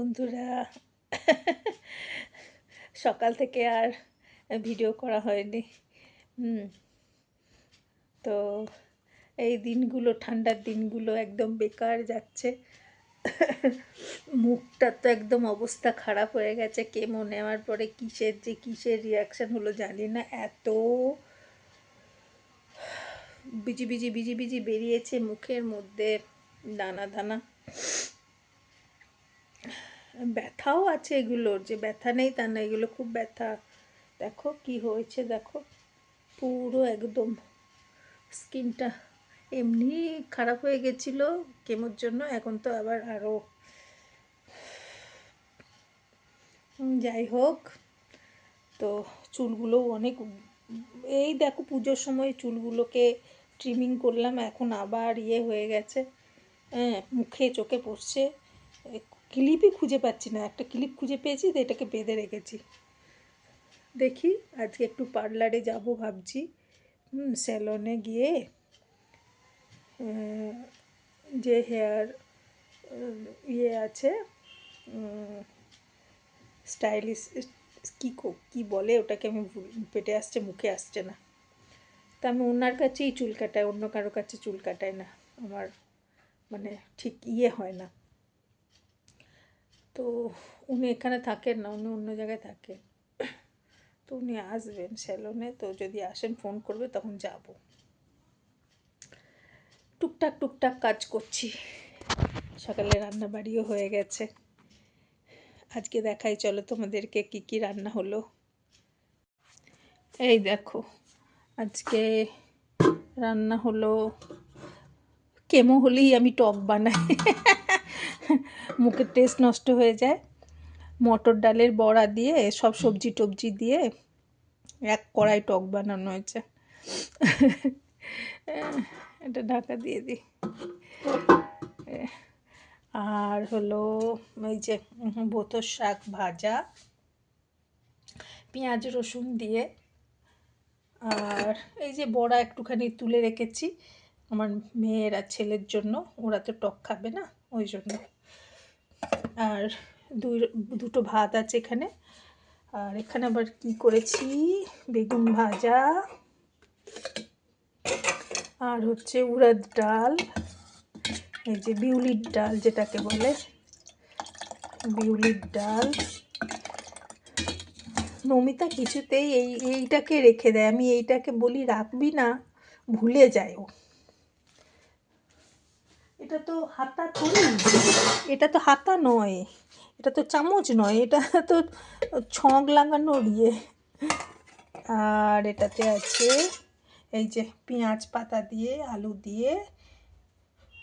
বন্ধুরা, সকাল থেকে আর ভিডিও করা হয়নি। তো এই দিনগুলো, ঠান্ডার দিনগুলো একদম বেকার যাচ্ছে। মুখটা তো একদম অবস্থা খারাপ হয়ে গেছে। কেমো নেওয়ার পরে কিসের রিয়াকশান হলো জানি না, এত বিজি বিজি বেরিয়েছে মুখের মধ্যে, দানা দানা। ব্যথাও আছে এগুলোর, যে ব্যথা নেই তা না, এগুলো খুব ব্যথা। দেখো কি হয়েছে, দেখো পুরো একদম স্কিনটা এমনি খারাপ হয়ে গেছিলো কেমোর জন্য, এখন তো আবার আরও। যাই হোক, তো চুলগুলো অনেক, এই দেখো পুজোর সময় চুলগুলোকে ট্রিমিং করলাম, এখন আবার হয়ে গেছে। হ্যাঁ, মুখে চোখে পড়ছে। ক্লিপই খুঁজে পাচ্ছি না, একটা ক্লিপ খুঁজে পেয়েছি তো এটাকে বেঁধে রেখেছি। দেখি আজকে একটু পার্লারে যাব ভাবছি, স্যালনে গিয়ে যে হেয়ার আছে, স্টাইলিশ কি বলে ওটাকে, আমি পেটে আসছে, মুখে আসছে না। তা আমি ওনার কাছেই চুল কাটাই, অন্য কারো কাছে চুল কাটাই না, আমার মানে ঠিক হয় না। তো উনি এখানে থাকেন না, উনি অন্য জায়গায় থাকেন। তো উনি আসবেন স্যালনে, তো যদি আসেন ফোন করবে, তখন যাব। টুকটাক কাজ করছি, সকালে রান্না বাড়িও হয়ে গেছে। আজকে দেখাই চলো তোমাদেরকে কি রান্না হলো। এই দেখো, আজকে রান্না হলো, কেমো হলেই আমি টক বানাই, মুখের টেস্ট নষ্ট হয়ে যায়। মটর ডালের বড়া দিয়ে সব সবজি টবজি দিয়ে এক কড়াই টক বানানো হয়েছে। এটা ঢাকা দিয়ে দিই। আর হলো এই যে বোতর শাক ভাজা, পেঁয়াজ রসুন দিয়ে। আর এই যে বড়া একটুখানি তুলে রেখেছি আমার মেয়ের আর ছেলের জন্য, ওরা তো টক খাবে না, ওই জন্য। আর দুটো ভাত আছে এখানে। আর এখানে আবার কি করেছি, বেগুন ভাজা, আর হচ্ছে উড়দ ডাল, এই যে বিউলির ডাল যেটাকে বলে, বিউলির ডাল। নমিতা কিছুতেই এইটাকে রেখে দেয়, আমি এইটাকে বলি রাখবি না, ভুলে যায় ও। এটা তো হাতা থরি, এটা তো হাতা নয়, এটা তো চামচ নয়, এটা তো ছক লাগানোর আর এটাতে আছে এই যে পেঁয়াজ পাতা দিয়ে, আলু দিয়ে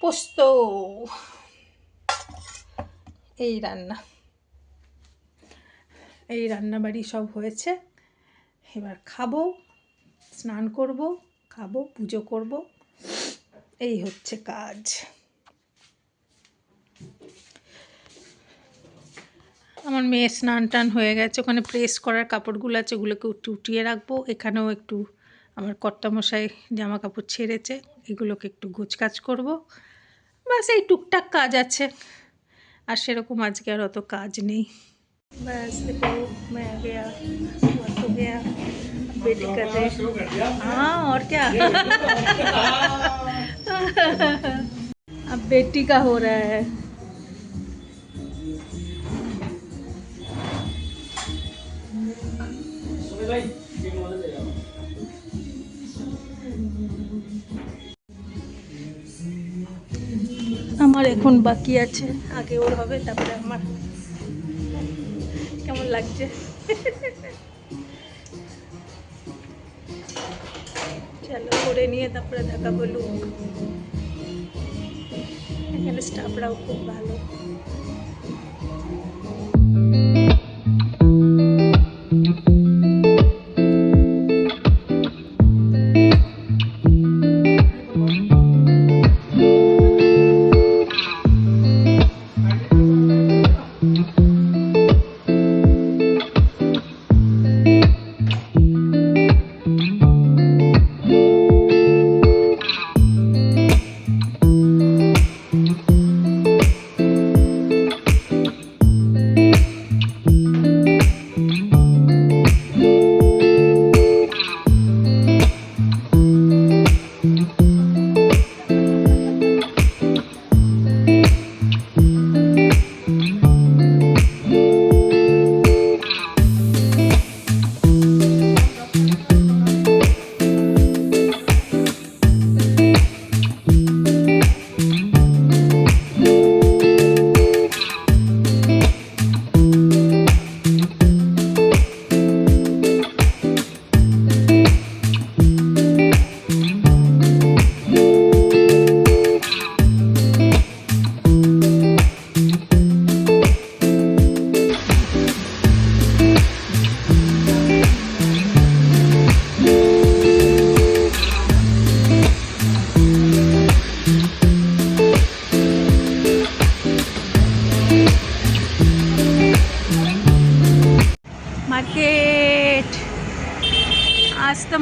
পোস্ত। এই রান্নাবাড়ি সব হয়েছে। এবার খাবো, স্নান করব, খাবো, পুজো করব, এই হচ্ছে কাজ। আমার মেয়ে স্নান টান হয়ে গেছে, ওখানে প্রেস করার কাপড়গুলো আছে, ওগুলোকে উঠিয়ে রাখবো। এখানেও একটু আমার কর্তামশাই জামা কাপড় ছেড়েছে, এগুলোকে একটু গোছকাজ করব। ব্যাস এই টুকটাক কাজ আছে, আর সেরকম আজকে আর অত কাজ নেই। बस देखो मैं आ गया, बस हो गया, बेटी कर रहे। हाँ और क्या। अब बेटी का हो रहा है। আমার এখন বাকি আছে, আগে ওর হবে, তারপরে আমার। কেমন লাগছে? চলো করে নিয়ে তারপরে দেখাবো লুক। এখানে স্টাফরাও খুব ভালো।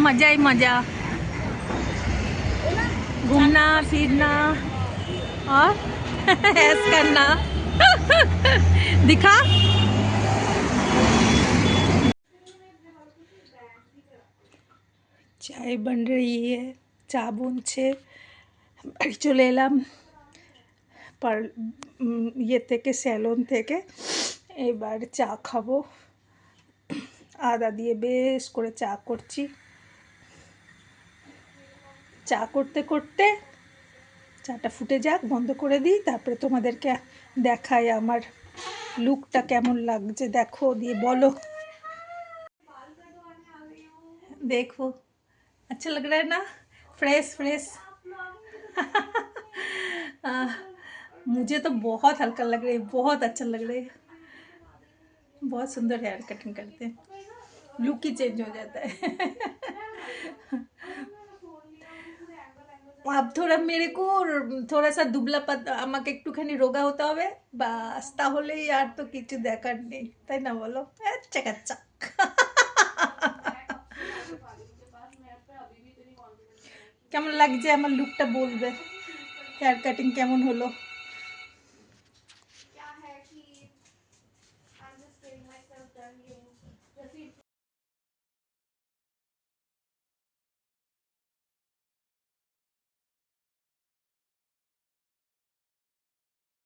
मजा ही मजा, घूमना फिरना और ऐस करना। दिखा। চায় बन रही है, চা বুনছে। বাড়ি চলে এলাম ইয়ে থেকে, স্যালন থেকে। এবার চা খাবো, আদা দিয়ে বেশ করে চা করছি। চা করতে করতে চাটা ফুটে যাক, বন্ধ করে দিই, তারপরে তোমাদেরকে দেখাই আমার লুকটা কেমন লাগছে। দেখো, দিয়ে বলো। देखो, अच्छा लग रहा है ना, फ्रेश फ्रेश। मुझे तो बहुत हल्का लग रहा है, बहुत अच्छा लग रहा है। बहुत सुंदर हेयर कटिंग करते हैं, लुक ही चेंज हो जाता है। अब थोड़ा मेरे को थोड़ा सा दुबला আমাকে একটুখানি রোগা হতে হবে, বাস, তাহলেই আর তো কিছু দেখার নেই, তাই না বলো? আচ্ছা আচ্ছা। কেমন লাগছে আমার লুকটা বলবে, হেয়ার কাটিং কেমন হলো।